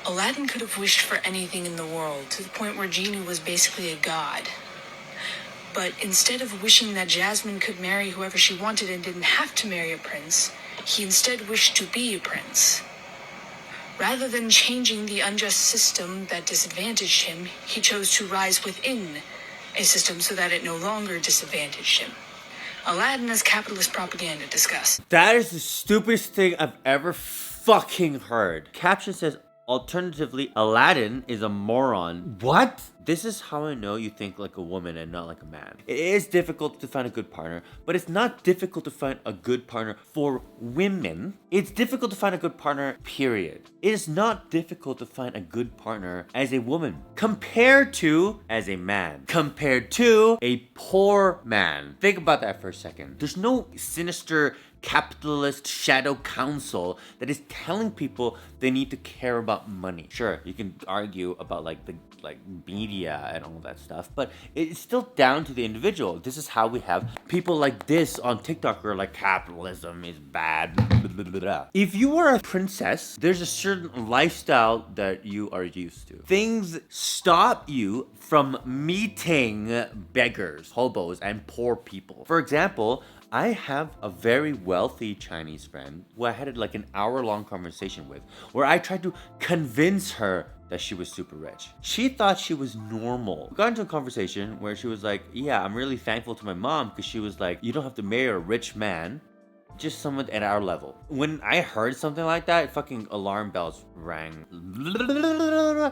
Aladdin could have wished for anything in the world, to the point where Genie was basically a god. But instead of wishing that Jasmine could marry whoever she wanted and didn't have to marry a prince, he instead wished to be a prince. Rather than changing the unjust system that disadvantaged him, he chose to rise within a system so that it no longer disadvantaged him. Aladdin as capitalist propaganda. Discuss. That is the stupidest thing I've ever fucking heard. Caption says, alternatively, Aladdin is a moron. What? This is how I know you think like a woman and not like a man. It is difficult to find a good partner, but it's not difficult to find a good partner for women. It's difficult to find a good partner, period. It is not difficult to find a good partner as a woman compared to as a man, compared to a poor man. Think about that for a second. There's no sinister capitalist shadow council that is telling people they need to care about money. Sure, you can argue about like the media and all that stuff, but it's still down to the individual. This is how we have people like this on TikTok who are like, capitalism is bad. Blah, blah, blah. If you are a princess, there's a certain lifestyle that you are used to. Things stop you from meeting beggars, hobos, and poor people. For example, I have a very wealthy Chinese friend who I had like an hour-long conversation with, where I tried to convince her that she was super rich. She thought she was normal. We got into a conversation where she was like, yeah, I'm really thankful to my mom because she was like, you don't have to marry a rich man, just someone at our level. When I heard something like that, fucking alarm bells rang.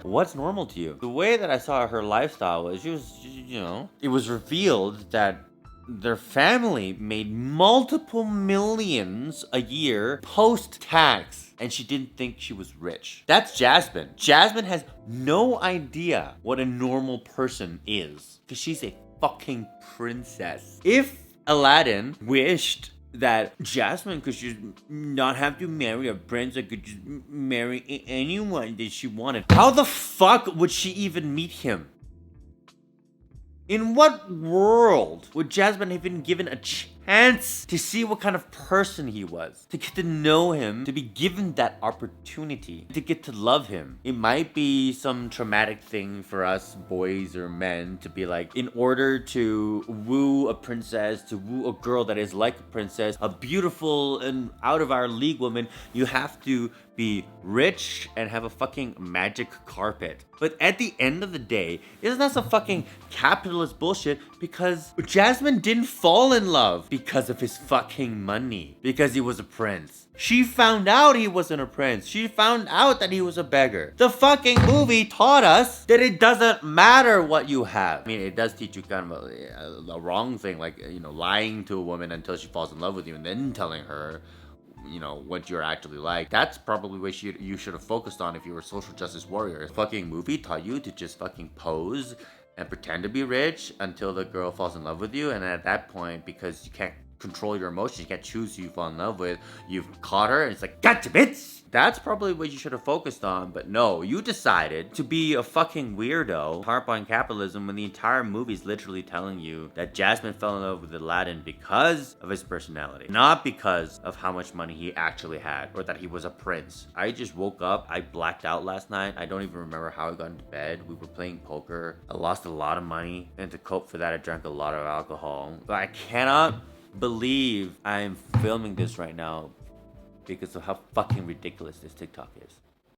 What's normal to you? The way that I saw her lifestyle was, she was, you know, it was revealed that their family made multiple millions a year post-tax, and she didn't think she was rich. That's Jasmine. Jasmine has no idea what a normal person is, because she's a fucking princess. If Aladdin wished that Jasmine could just not have to marry a prince and could just marry anyone that she wanted, how the fuck would she even meet him? In what world would Jasmine have been given a chance to see what kind of person he was? To get to know him, to be given that opportunity, to get to love him. It might be some traumatic thing for us boys or men to be like, in order to woo a princess, to woo a girl that is like a princess, a beautiful and out of our league woman, you have to be rich and have a fucking magic carpet. But at the end of the day, isn't that some fucking capitalist bullshit? Because Jasmine didn't fall in love because of his fucking money, because he was a prince. She found out he wasn't a prince. She found out that he was a beggar. The fucking movie taught us that it doesn't matter what you have. I mean, it does teach you kind of a wrong thing, like, you know, lying to a woman until she falls in love with you and then telling her, you know, what you're actually like. That's probably what you should have focused on if you were a social justice warrior. The fucking movie taught you to just fucking pose and pretend to be rich until the girl falls in love with you, and at that point, because you can't control your emotions, you can't choose who you fall in love with, you've caught her and it's like, gotcha bitch! That's probably what you should have focused on, but no, you decided to be a fucking weirdo, harp on capitalism, when the entire movie is literally telling you that Jasmine fell in love with Aladdin because of his personality, not because of how much money he actually had, or that he was a prince. I just woke up, I blacked out last night, I don't even remember how I got into bed. We were playing poker, I lost a lot of money, and to cope for that I drank a lot of alcohol. But I cannot believe I'm filming this right now because of how fucking ridiculous this TikTok is.